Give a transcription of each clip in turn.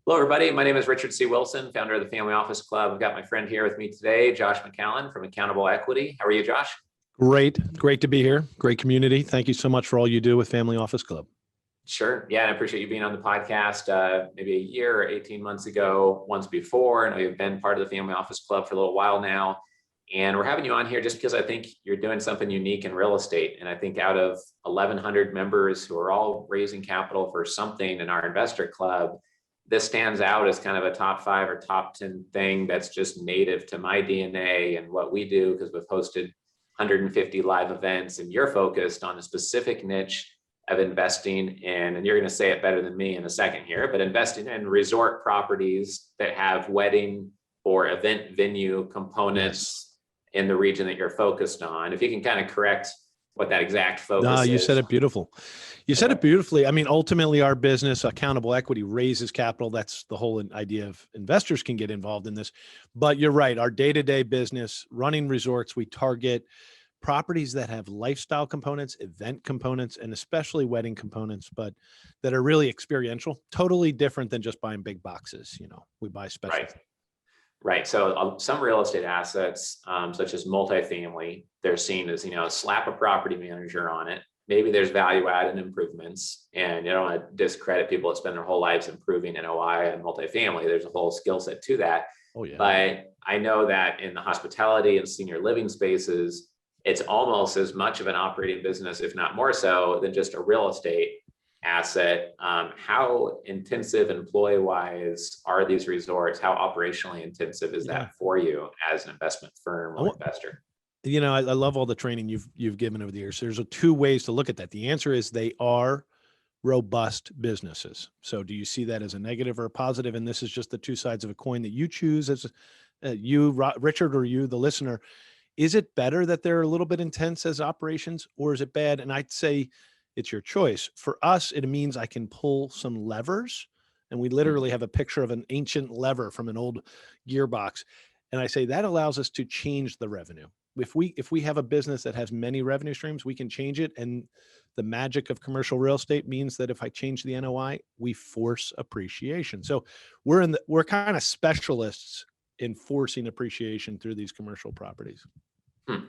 Hello, everybody. My name is Richard C. Wilson, founder of the Family Office Club. I've got my friend here with me today, Josh McCallen from Accountable Equity. How are you, Josh? Great to be here. Great community. Thank you so much for all you do with Family Office Club. Sure. Yeah, and I appreciate you being on the podcast maybe a year or 18 months ago, once before. I know you've been part of the Family Office Club for a little while now. And we're having you on here just because I think you're doing something unique in real estate. And I think out of 1,100 members who are all raising capital for something in our investor club, this stands out as kind of a top 5 or top 10 thing that's just native to my DNA and what we do, because we've hosted 150 live events and you're focused on a specific niche of investing in, and you're going to say it better than me in a second here, but investing in resort properties that have wedding or event venue components in the region that you're focused on. If you can kind of correct what that exact focus is. You said it beautiful. You said it beautifully. I mean, ultimately our business, Accountable Equity, raises capital. That's the whole idea of investors can get involved in this. But you're right. Our day-to-day business, running resorts, we target properties that have lifestyle components, event components, and especially wedding components, but that are really experiential, totally different than just buying big boxes. You know, we buy special. Right. So some real estate assets, such as multifamily, they're seen as, slap a property manager on it. Maybe there's value added improvements, and you don't want to discredit people that spend their whole lives improving NOI and multifamily. There's a whole skill set to that. Oh, yeah. But I know that in the hospitality and senior living spaces, it's almost as much of an operating business, if not more so, than just a real estate asset. How intensive employee-wise are these resorts? How operationally intensive is that for you as an investment firm or investor? You know, I love all the training you've given over the years. There's 2 ways to look at that. The answer is they are robust businesses. So do you see that as a negative or a positive? And this is just the 2 sides of a coin that you choose as you, Richard, or you, the listener. Is it better that they're a little bit intense as operations, or is it bad? And I'd say it's your choice. For us, it means I can pull some levers, and we literally have a picture of an ancient lever from an old gearbox. And I say that allows us to change the revenue. If we have a business that has many revenue streams, we can change it. And the magic of commercial real estate means that if I change the NOI, we force appreciation. So we're kind of specialists in forcing appreciation through these commercial properties.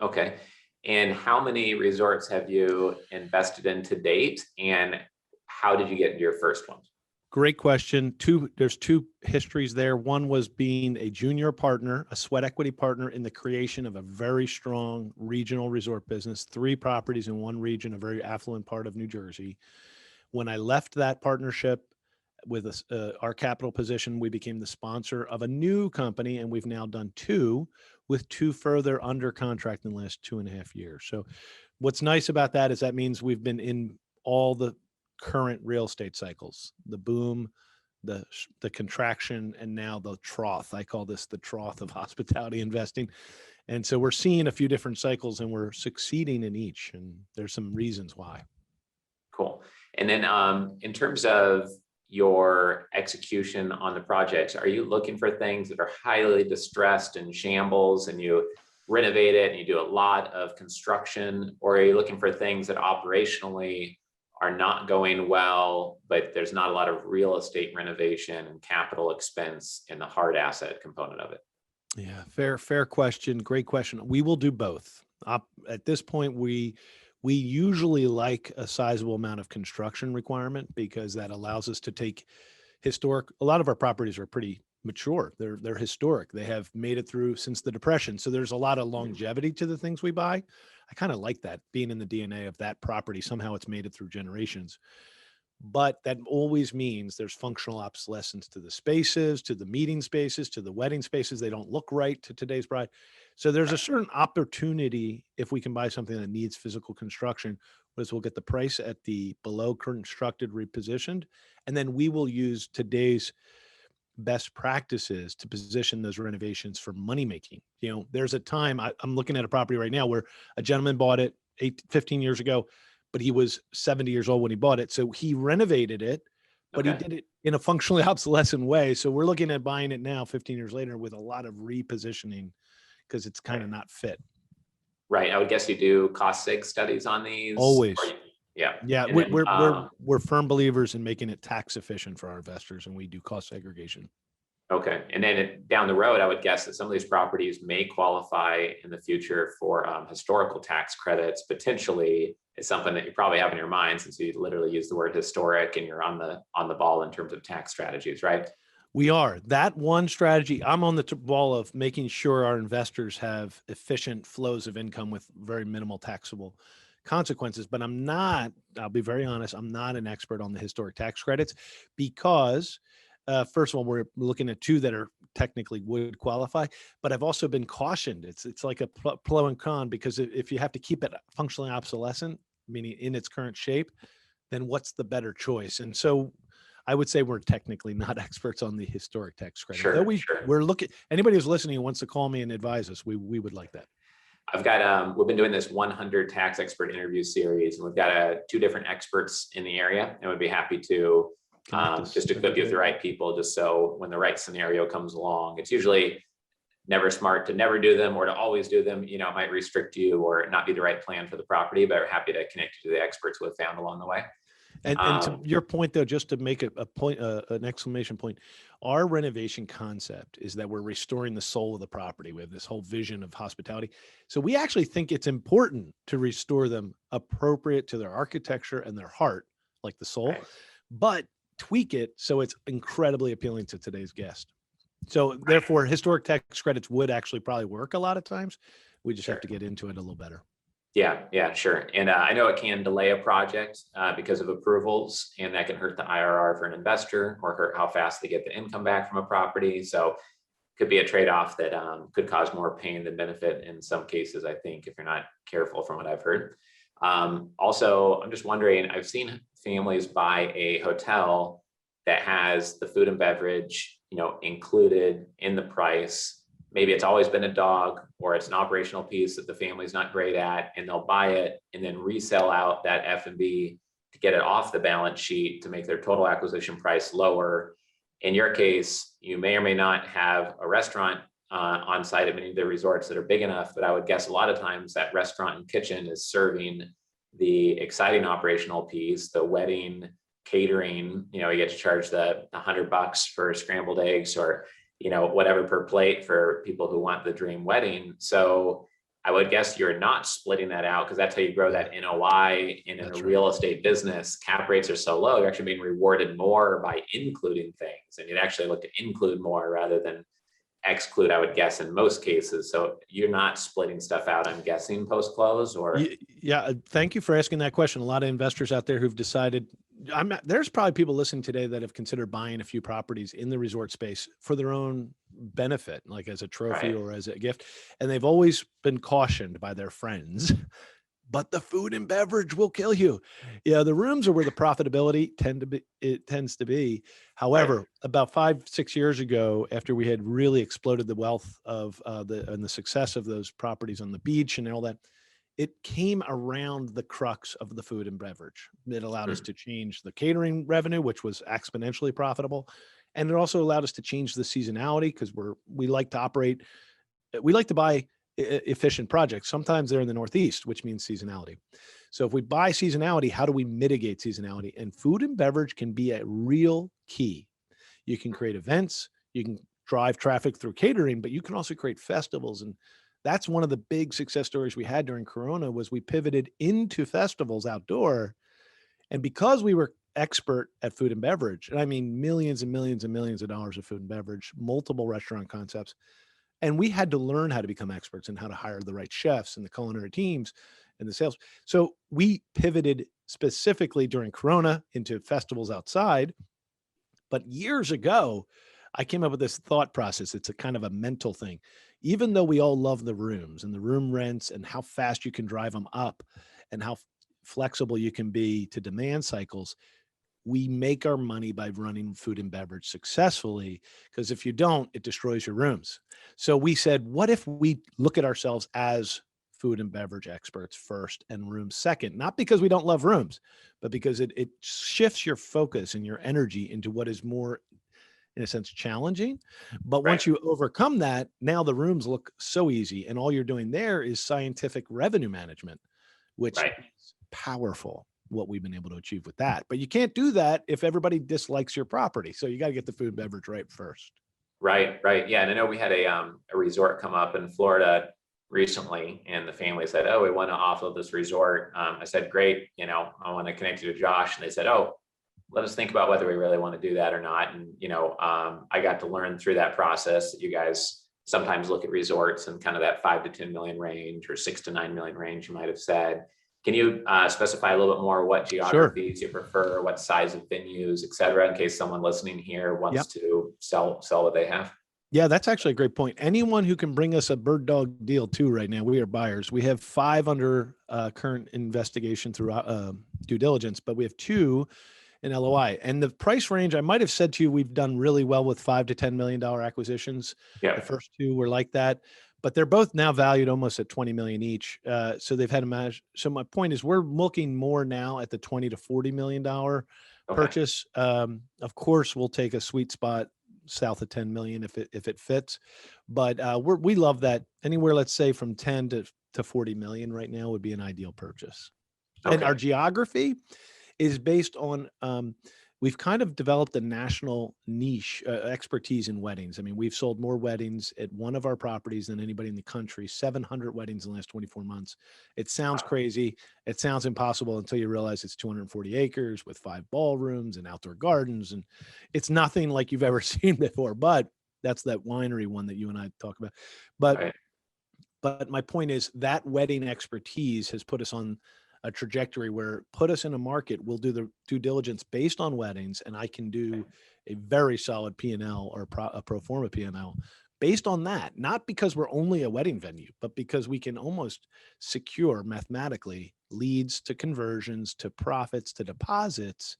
Okay. And how many resorts have you invested in to date? And how did you get into your first one? Great question. There's 2 histories there. One was being a junior partner, a sweat equity partner in the creation of a very strong regional resort business, 3 properties in one region, a very affluent part of New Jersey. When I left that partnership with our capital position, we became the sponsor of a new company, and we've now done 2 with 2 further under contract in the last 2.5 years. So what's nice about that is that means we've been in all the current real estate cycles, the boom, the contraction, and now the trough. I call this the trough of hospitality investing. And so we're seeing a few different cycles, and we're succeeding in each. And there's some reasons why. Cool. And then in terms of your execution on the projects, are you looking for things that are highly distressed and shambles and you renovate it and you do a lot of construction, or are you looking for things that operationally are not going well, but there's not a lot of real estate renovation and capital expense in the hard asset component of it? Yeah, fair question. Great question. We will do both. At this point, we usually like a sizable amount of construction requirement because that allows us to take a lot of our properties are pretty mature. They're historic. They have made it through since the Depression. So there's a lot of longevity to the things we buy. I kind of like that being in the DNA of that property. Somehow it's made it through generations. But that always means there's functional obsolescence to the spaces, to the meeting spaces, to the wedding spaces. They don't look right to today's bride. So there's a certain opportunity if we can buy something that needs physical construction, was we'll get the price at the below constructed repositioned, and then we will use today's best practices to position those renovations for money making. You know, there's a time I'm looking at a property right now where a gentleman bought it 15 years ago, but he was 70 years old when he bought it. So he renovated it, but he did it in a functionally obsolescent way. So we're looking at buying it now 15 years later with a lot of repositioning because it's kind of not fit. Right. I would guess you do cost sig studies on these. Always. Yeah. Yeah, And then, we're firm believers in making it tax efficient for our investors, and we do cost segregation. okay. And then down the road, I would guess that some of these properties may qualify in the future for historical tax credits. Potentially, it's something that you probably have in your mind since you literally use the word historic and you're on the ball in terms of tax strategies, right? We are that one strategy. I'm on the ball of making sure our investors have efficient flows of income with very minimal taxable consequences. But I'm not, I'll be very honest, I'm not an expert on the historic tax credits because, first of all, we're looking at two that are technically would qualify, but I've also been cautioned. It's like a pro and con because if you have to keep it functionally obsolescent, meaning in its current shape, then what's the better choice? And so I would say we're technically not experts on the historic tax credit, though Sure, sure. we're looking, anybody who's listening who wants to call me and advise us, we would like that. I've got, we've been doing this 100 tax expert interview series, and we've got two different experts in the area, and we'd be happy to just equip you with the right people, just so when the right scenario comes along, it's usually never smart to never do them or to always do them. You know, it might restrict you or not be the right plan for the property, but we're happy to connect you to the experts we've found along the way. And to your point, though, just to make a point, an exclamation point, our renovation concept is that we're restoring the soul of the property. We have this whole vision of hospitality. So we actually think it's important to restore them appropriate to their architecture and their heart, like the soul, Right. but tweak it so it's incredibly appealing to today's guest. So therefore, historic tax credits would actually probably work a lot of times. We just have to get into it a little better. Yeah, sure. And I know it can delay a project because of approvals, and that can hurt the IRR for an investor or hurt how fast they get the income back from a property. So could be a trade-off that could cause more pain than benefit in some cases, I think, if you're not careful, from what I've heard. Also, I'm just wondering, I've seen families buy a hotel that has the food and beverage, included in the price. Maybe it's always been a dog, or it's an operational piece that the family's not great at, and they'll buy it and then resell out that F&B to get it off the balance sheet to make their total acquisition price lower. In your case, you may or may not have a restaurant on site at many of the resorts that are big enough, but I would guess a lot of times that restaurant and kitchen is serving the exciting operational piece, the wedding catering. You get to charge the $100 for scrambled eggs, or whatever per plate for people who want the dream wedding. So I would guess you're not splitting that out, because that's how you grow that NOI in a real estate business. Cap rates are so low, you're actually being rewarded more by including things, and you'd actually look to include more rather than exclude, I would guess, in most cases. So you're not splitting stuff out, I'm guessing, post close, or? Yeah. Thank you for asking that question. A lot of investors out there who've decided, there's probably people listening today that have considered buying a few properties in the resort space for their own benefit, like as a trophy or as a gift. And they've always been cautioned by their friends, but the food and beverage will kill you. Yeah, the rooms are where the profitability tends to be. However, about 5-6 years ago, after we had really exploded the wealth of the success of those properties on the beach and all that, it came around the crux of the food and beverage. It allowed us to change the catering revenue, which was exponentially profitable. And it also allowed us to change the seasonality, because we like to buy efficient projects. Sometimes they're in the Northeast, which means seasonality. So if we buy seasonality, how do we mitigate seasonality? And food and beverage can be a real key. You can create events, you can drive traffic through catering, but you can also create festivals. And that's one of the big success stories we had during Corona, was we pivoted into festivals outdoor. And because we were expert at food and beverage, and I mean millions and millions and millions of dollars of food and beverage, multiple restaurant concepts, and we had to learn how to become experts and how to hire the right chefs and the culinary teams and the sales. So we pivoted specifically during Corona into festivals outside. But years ago, I came up with this thought process. It's a kind of a mental thing. Even though we all love the rooms and the room rents and how fast you can drive them up and how flexible you can be to demand cycles, we make our money by running food and beverage successfully, because if you don't, it destroys your rooms. So we said, what if we look at ourselves as food and beverage experts first and rooms second? Not because we don't love rooms, but because it shifts your focus and your energy into what is more, in a sense, challenging. But once you overcome that, now the rooms look so easy, and all you're doing there is scientific revenue management, which is powerful. what we've been able to achieve with that. But you can't do that if everybody dislikes your property. So you got to get the food and beverage right first. Right, right. Yeah. And I know we had a resort come up in Florida recently, and the family said, "Oh, we want to offload this resort." I said, "Great, I want to connect you to Josh." And they said, "Oh, let us think about whether we really want to do that or not." And I got to learn through that process that you guys sometimes look at resorts in kind of that 5 to 10 million range, or 6 to 9 million range, you might have said. Can you specify a little bit more what geographies you prefer, what size of venues, et cetera, in case someone listening here wants to sell what they have? Yeah, that's actually a great point. Anyone who can bring us a bird dog deal too right now, we are buyers. We have 5 under current investigation through due diligence, but we have 2 in LOI. And the price range, I might have said to you, we've done really well with $5 to $10 million acquisitions. Yeah. The first 2 were like that, but they're both now valued almost at 20 million each. So they've had to manage. So my point is, we're looking more now at the 20 to $40 million purchase. Of course, we'll take a sweet spot south of 10 million if it fits, but we love that. Anywhere, let's say from 10 to 40 million right now would be an ideal purchase. And our geography is based on, we've kind of developed a national niche expertise in weddings. I mean, we've sold more weddings at one of our properties than anybody in the country, 700 weddings in the last 24 months. It sounds crazy. It sounds impossible until you realize it's 240 acres with 5 ballrooms and outdoor gardens. And it's nothing like you've ever seen before, but that's that winery one that you and I talk about. But my point is that wedding expertise has put us on a trajectory where put us in a market, we'll do the due diligence based on weddings, and I can do a very solid P&L or a pro forma P&L based on that, not because we're only a wedding venue, but because we can almost secure mathematically leads to conversions, to profits, to deposits.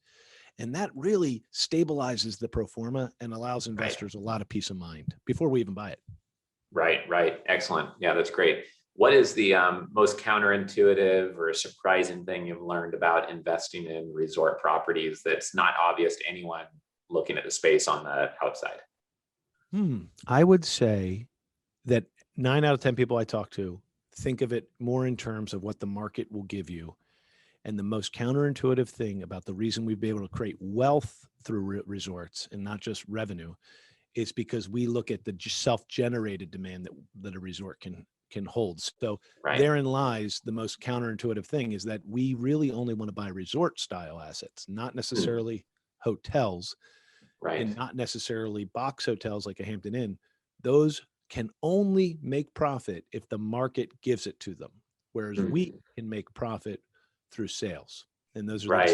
And that really stabilizes the pro forma and allows investors a lot of peace of mind before we even buy it. Right. Excellent. Yeah, that's great. What is the most counterintuitive or surprising thing you've learned about investing in resort properties that's not obvious to anyone looking at the space on the outside? I would say that 9 out of 10 people I talk to think of it more in terms of what the market will give you. And the most counterintuitive thing about the reason we've been able to create wealth through resorts and not just revenue is because we look at the self-generated demand that a resort can hold. So therein lies the most counterintuitive thing, is that we really only want to buy resort style assets, not necessarily hotels, and not necessarily box hotels like a Hampton Inn. Those can only make profit if the market gives it to them, whereas we can make profit through sales. And those are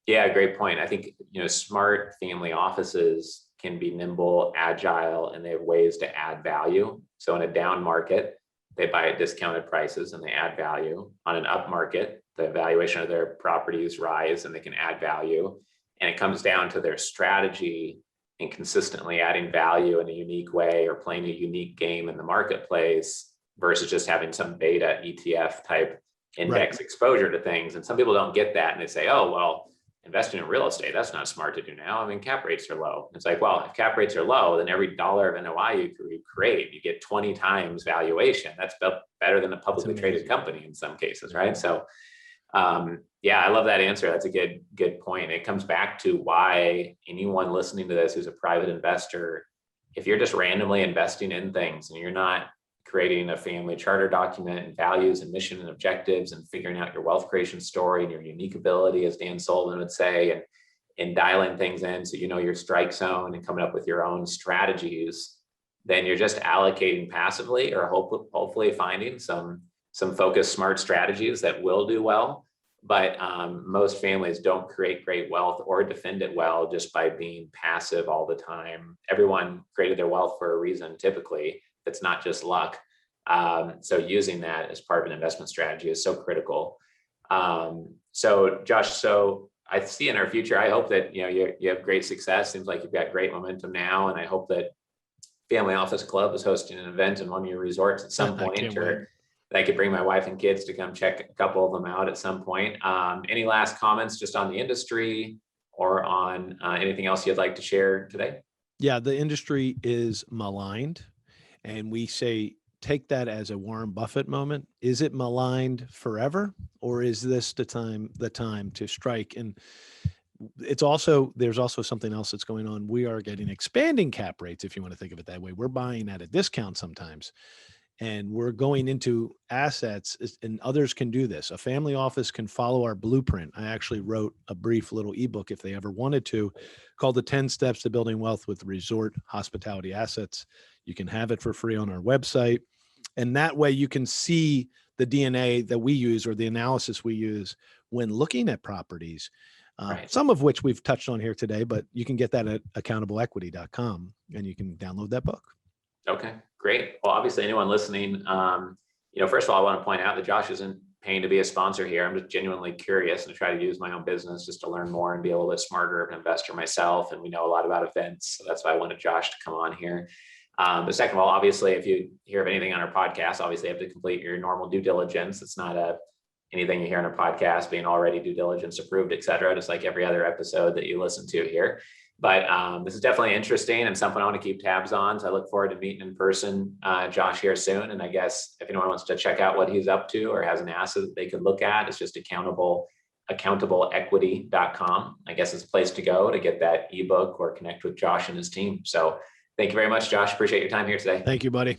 Yeah, great point. I think, smart family offices can be nimble, agile, and they have ways to add value. So in a down market, they buy at discounted prices and they add value. On an up market, the valuation of their properties rise and they can add value. And it comes down to their strategy and consistently adding value in a unique way or playing a unique game in the marketplace versus just having some beta ETF type index exposure to things. And some people don't get that and they say, "Oh, well, investing in real estate, that's not smart to do now. I mean, cap rates are low." It's like, well, if cap rates are low, then every dollar of NOI you create, you get 20 times valuation. That's better than a publicly traded company in some cases, right? So, I love that answer. That's a good point. It comes back to why anyone listening to this who's a private investor, if you're just randomly investing in things and you're not creating a family charter document and values and mission and objectives and figuring out your wealth creation story and your unique ability, as Dan Sullivan would say, and dialing things in so you know your strike zone and coming up with your own strategies, then you're just allocating passively or hopefully finding some focused, smart strategies that will do well. But most families don't create great wealth or defend it well just by being passive all the time. Everyone created their wealth for a reason, typically. It's not just luck. So using that as part of an investment strategy is so critical. So Josh, I see in our future, I hope that you have great success. Seems like you've got great momentum now, and I hope that Family Office Club is hosting an event in one of your resorts at some point, or that I could bring my wife and kids to come check a couple of them out at some point. Any last comments just on the industry or on anything else you'd like to share today? Yeah, the industry is maligned. And we say take that as a Warren Buffett moment. Is it maligned forever, or is this the time to strike? And there's also something else that's going on. We are getting expanding cap rates, if you want to think of it that way. We're buying at a discount sometimes, and we're going into assets, and others can do this. A family office can follow our blueprint. I actually wrote a brief little ebook, if they ever wanted to, called The 10 Steps to Building Wealth with Resort Hospitality Assets. You can have it for free on our website. And that way you can see the DNA that we use, or the analysis we use when looking at properties, Right. some of which we've touched on here today, but you can get that at accountableequity.com, and you can download that book. Okay, great. Well, obviously anyone listening, first of all, I want to point out that Josh isn't paying to be a sponsor here. I'm just genuinely curious and try to use my own business just to learn more and be a little bit smarter of an investor myself. And we know a lot about events. So that's why I wanted Josh to come on here. But second of all, obviously, if you hear of anything on our podcast, obviously you have to complete your normal due diligence. It's not anything you hear on a podcast being already due diligence approved, et cetera, just like every other episode that you listen to here. But this is definitely interesting and something I want to keep tabs on. So I look forward to meeting in person, Josh, here soon. And I guess if anyone wants to check out what he's up to or has an asset that they could look at, it's just accountableequity.com. I guess it's a place to go to get that ebook or connect with Josh and his team. So thank you very much, Josh. Appreciate your time here today. Thank you, buddy.